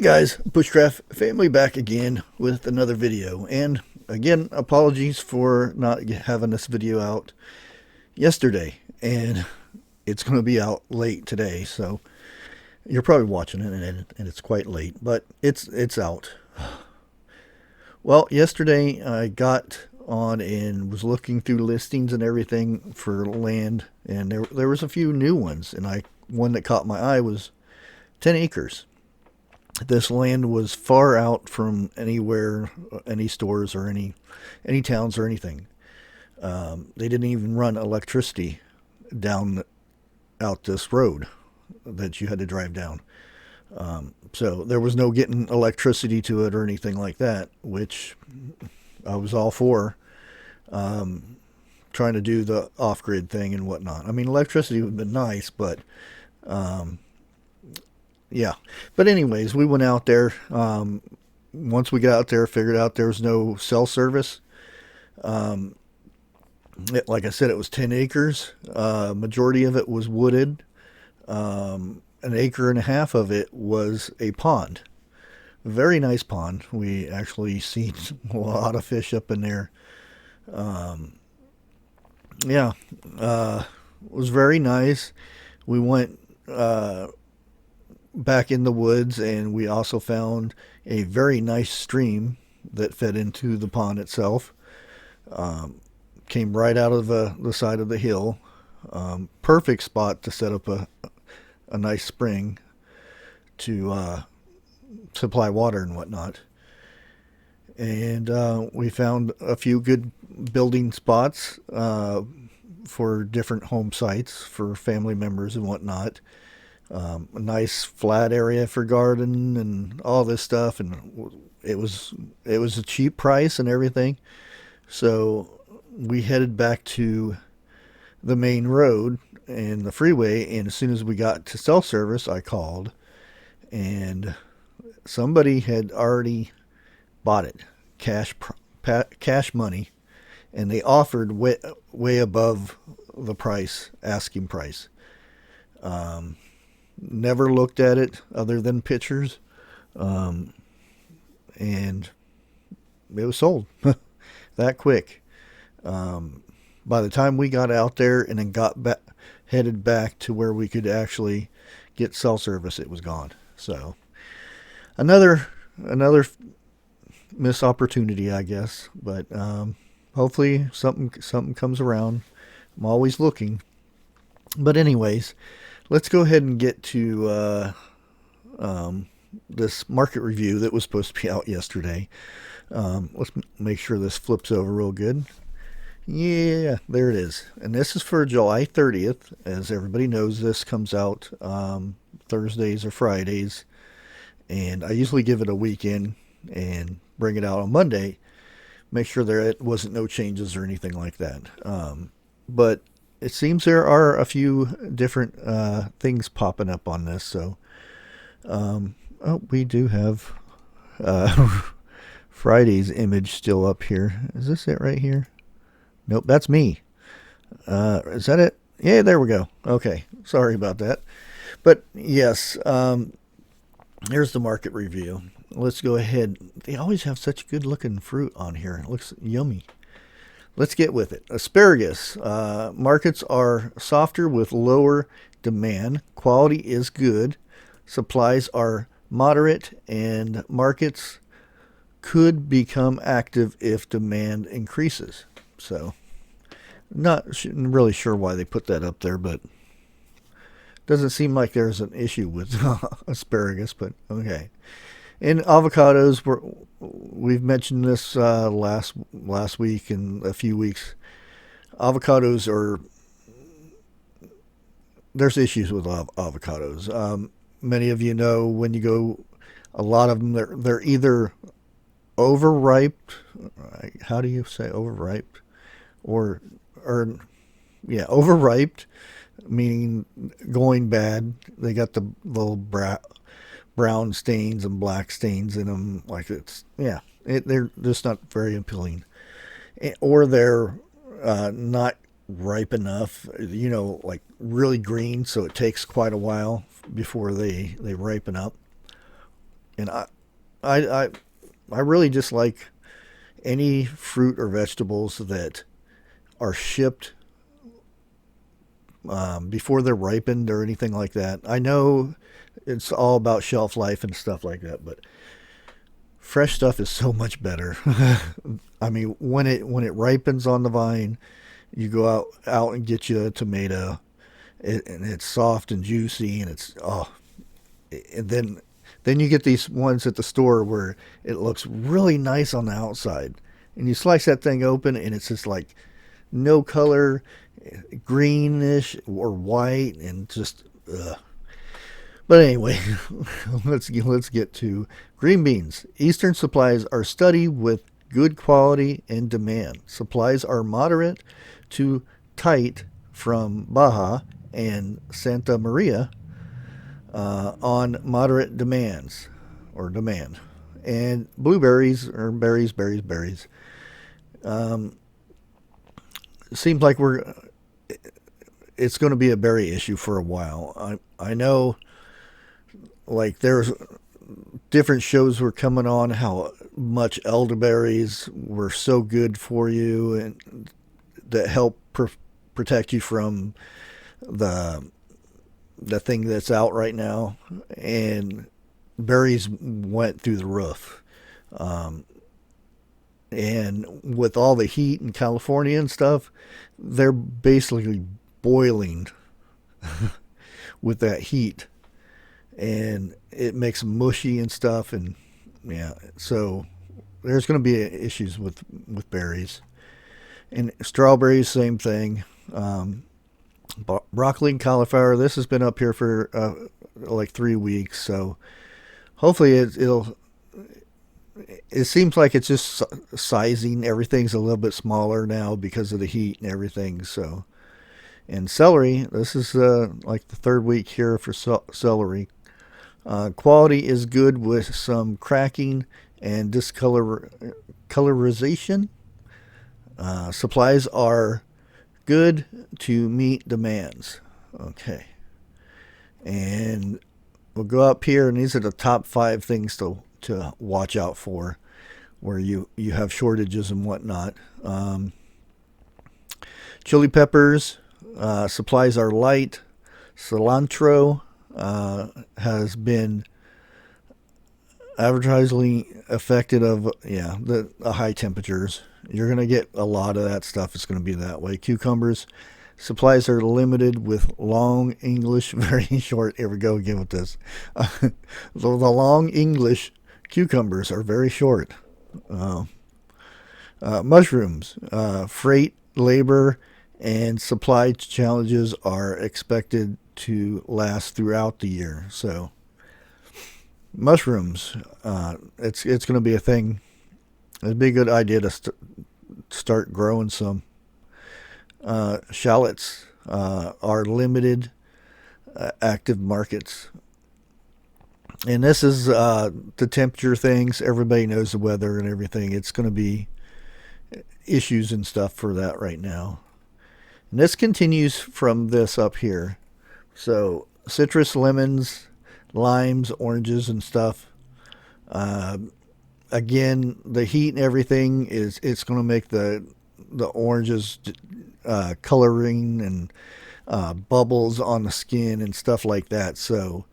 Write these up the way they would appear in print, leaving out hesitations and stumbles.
Hey guys, Bushcraft family back again with another video. And again, apologies for not having this video out yesterday. And it's going to be out late today, so you're probably watching it and it's quite late, but it's out. Well, yesterday I got on and was looking through listings and everything for land, and there was a few new ones, and one that caught my eye was 10 acres. This land was far out from anywhere, any stores or any towns or anything. They didn't even run electricity down out this road that you had to drive down. So there was no getting electricity to it or anything like that, which I was all for. Trying to do the off-grid thing and whatnot. I mean, electricity would have been nice, but yeah. But anyways, we went out there. Once we got out there, figured out there was no cell service. Like I said, it was 10 acres. Majority of it was wooded. An acre and a half of it was a pond. Very nice pond. We actually seen a lot of fish up in there. Yeah, it was very nice. We went back in the woods, and we also found a very nice stream that fed into the pond itself. Came right out of the side of the hill. Perfect spot to set up a nice spring to supply water and whatnot. And we found a few good building spots for different home sites for family members and whatnot. A nice flat area for garden and all this stuff, and it was a cheap price and everything. So we headed back to the main road and the freeway, and as soon as we got to cell service, I called, and somebody had already bought it, cash money, and they offered way above the price, asking price. Never looked at it other than pictures, and it was sold that quick. By the time we got out there and then headed back to where we could actually get cell service, it was gone. So another missed opportunity, I guess. But hopefully something comes around. I'm always looking. But anyways, let's go ahead and get to this market review that was supposed to be out yesterday. Let's make sure this flips over real good. Yeah, there it is. And this is for July 30th. As everybody knows, this comes out Thursdays or Fridays. And I usually give it a weekend and bring it out on Monday. Make sure there wasn't no changes or anything like that. But it seems there are a few different things popping up on this. So, we do have Friday's image still up here. Is this it right here? Nope, that's me. Is that it? Yeah, there we go. Okay, sorry about that. But yes, here's the market review. Let's go ahead. They always have such good looking fruit on here. It looks yummy. Let's get with it. Asparagus. Markets are softer with lower demand. Quality is good. Supplies are moderate, and markets could become active if demand increases. So, not really sure why they put that up there, but doesn't seem like there's an issue with asparagus, but okay. And avocados, we've mentioned this last week and a few weeks. Avocados there's issues with avocados. Many of you know when you go, a lot of them, they're either overripe. How do you say overripe? Or yeah, overripe, meaning going bad. They got the little brown stains and black stains in them. Like they're just not very appealing. Or they're not ripe enough, like really green, so it takes quite a while before they ripen up. And I, I, I really dislike any fruit or vegetables that are shipped before they're ripened or anything like that. I know it's all about shelf life and stuff like that, but fresh stuff is so much better. I mean, when it ripens on the vine, you go out and get you a tomato, and it's soft and juicy, and it's and then you get these ones at the store where it looks really nice on the outside, and you slice that thing open, and it's just like no color, greenish or white, and just ugh. But anyway, let's get to green beans. Eastern supplies are steady with good quality and demand. Supplies are moderate to tight from Baja and Santa Maria on moderate demands or demand. And blueberries or berries. Um, Seems like it's going to be a berry issue for a while. I know, like there's different shows were coming on how much elderberries were so good for you and that help protect you from the thing that's out right now, and berries went through the roof. Um, and with all the heat in California and stuff, they're basically boiling with that heat, and it makes them mushy and stuff. And yeah, so there's going to be issues with berries and strawberries. Same thing. Broccoli and cauliflower. This has been up here for like 3 weeks, so hopefully it'll. It seems like it's just sizing. Everything's a little bit smaller now because of the heat and everything. So, and celery. This is like the 3rd week here for celery. Quality is good with some cracking and discolorization. Supplies are good to meet demands. Okay. And we'll go up here, and these are the top 5 things to watch out for where you have shortages and whatnot. Chili peppers, supplies are light. Cilantro has been advertisingly affected of the high temperatures. You're going to get a lot of that stuff. It's going to be that way. Cucumbers, supplies are limited with long English, very short. Here we go again with this. The long English cucumbers are very short. Mushrooms, freight, labor, and supply challenges are expected to last throughout the year. So, mushrooms, it's going to be a thing. It'd be a good idea to start growing some. Shallots are limited active markets. And this is the temperature things. Everybody knows the weather and everything. It's going to be issues and stuff for that right now. And this continues from this up here. So citrus, lemons, limes, oranges, and stuff. Again, the heat and everything it's going to make the oranges coloring and bubbles on the skin and stuff like that. So,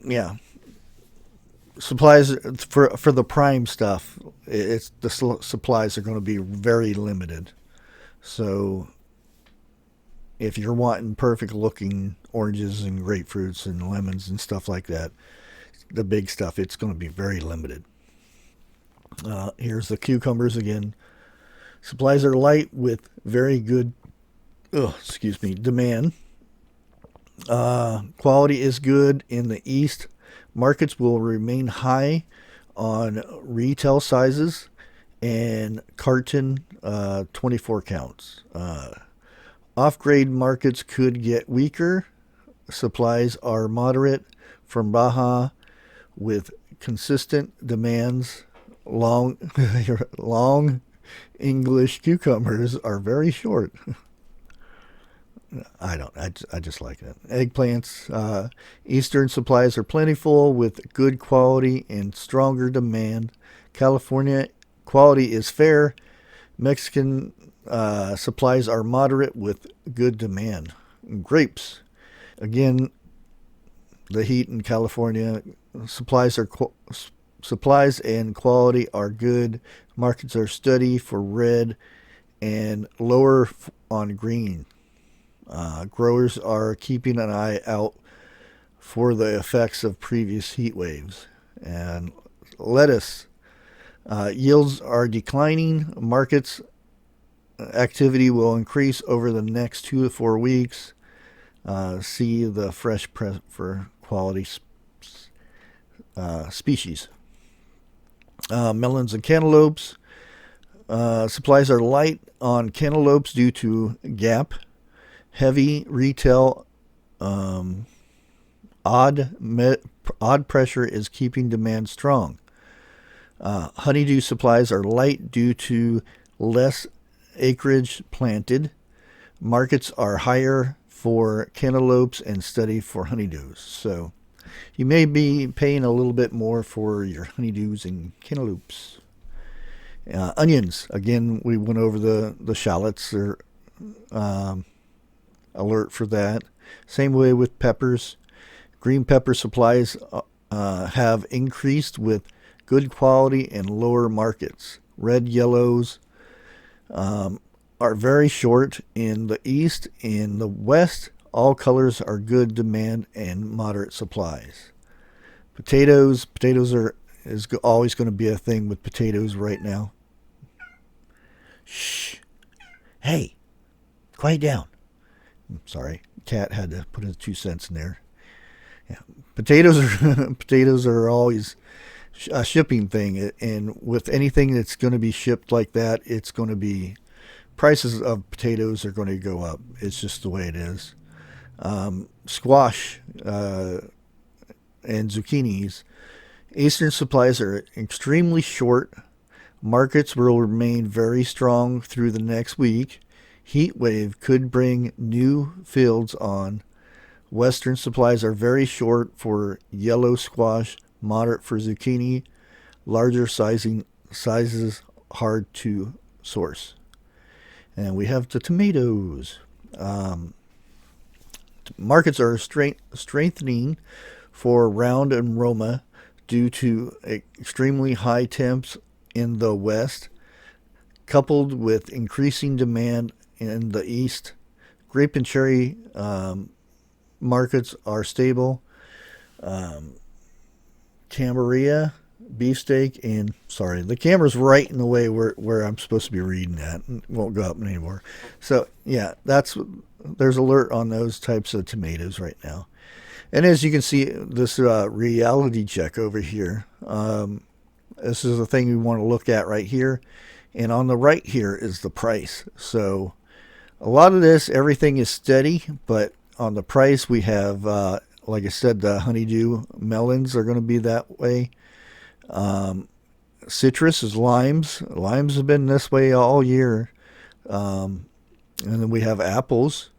yeah, supplies for the prime stuff. It's the supplies are going to be very limited. So, if you're wanting perfect looking oranges and grapefruits and lemons and stuff like that, the big stuff, it's going to be very limited. Here's the cucumbers again. Supplies are light with very good, demand. Quality is good in the East. Markets will remain high on retail sizes and carton 24 counts. Off-grade markets could get weaker. Supplies are moderate from Baja with consistent demands. Long English cucumbers are very short. I don't. I just like it. Eggplants. Eastern supplies are plentiful with good quality and stronger demand. California quality is fair. Mexican supplies are moderate with good demand. Grapes. Again, the heat in California. Supplies are supplies and quality are good. Markets are steady for red and lower on green. Growers are keeping an eye out for the effects of previous heat waves. And lettuce. Yields are declining. Markets activity will increase over the next 2 to 4 weeks. See the fresh press for quality species. Melons and cantaloupes. Supplies are light on cantaloupes due to gap. Heavy retail odd pressure is keeping demand strong. Honeydew supplies are light due to less acreage planted. Markets are higher for cantaloupes and steady for honeydews. So you may be paying a little bit more for your honeydews and cantaloupes. Onions. Again, we went over the shallots. They're alert for that. Same way with peppers. Green pepper supplies have increased with good quality and lower markets. Red yellows are very short in the east. In the west, all colors are good demand and moderate supplies. Potatoes is always going to be a thing with potatoes right now. Shh. Hey, quiet down. Sorry, cat had to put his 2 cents in there. Yeah. Potatoes are always a shipping thing, and with anything that's going to be shipped like that, it's going to be prices of potatoes are going to go up. It's just the way it is. Squash and zucchinis. Eastern supplies are extremely short. Markets will remain very strong through the next week. Heat wave could bring new fields on. Western supplies are very short for yellow squash, moderate for zucchini, larger sizes hard to source. And we have the tomatoes. Markets are strengthening for round and Roma due to extremely high temps in the west, coupled with increasing demand in the east. Grape and cherry markets are stable. Camarilla, beefsteak, and sorry, the camera's right in the way where I'm supposed to be reading at. It won't go up anymore. So yeah, there's alert on those types of tomatoes right now. And as you can see, this reality check over here. This is the thing we want to look at right here. And on the right here is the price. So a lot of this, everything is steady, but on the price we have, like I said, the honeydew melons are going to be that way. Citrus is limes. Limes have been this way all year. And then we have apples.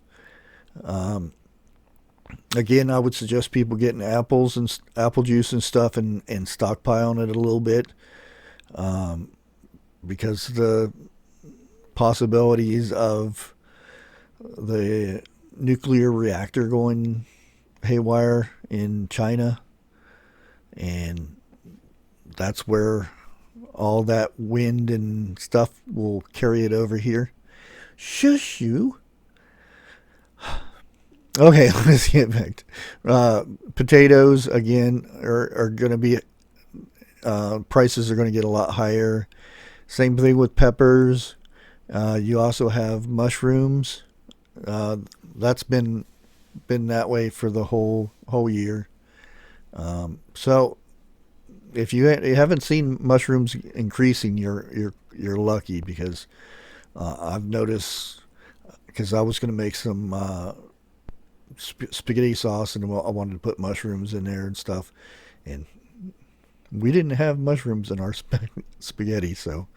Again, I would suggest people getting apples and apple juice and stuff and stockpiling it a little bit. Because the possibilities of the nuclear reactor going haywire in China, and that's where all that wind and stuff will carry it over here. Shush you. Okay, let's get back to potatoes. Again are going to be prices are going to get a lot higher. Same thing with peppers. You also have mushrooms. That's been that way for the whole year. So if you haven't seen mushrooms increasing, you're lucky, because I've noticed, because I was going to make some spaghetti sauce and I wanted to put mushrooms in there and stuff, and we didn't have mushrooms in our spaghetti, so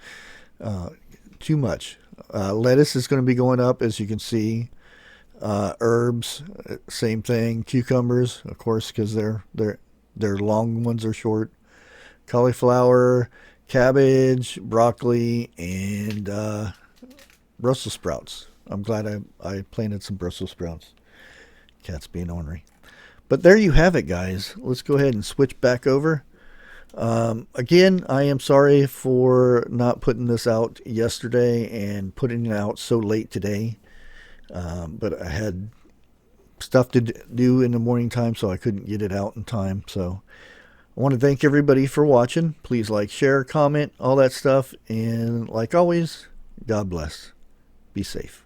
too much. Lettuce is going to be going up, as you can see. Herbs, same thing. Cucumbers, of course, because their long ones are short. Cauliflower, cabbage, broccoli, and Brussels sprouts. I'm glad I planted some Brussels sprouts. Cat's being ornery. But there you have it, guys. Let's go ahead and switch back over. Again, I am sorry for not putting this out yesterday and putting it out so late today. But I had stuff to do in the morning time, so I couldn't get it out in time. So I want to thank everybody for watching. Please like, share, comment, all that stuff. And like always, God bless. Be safe.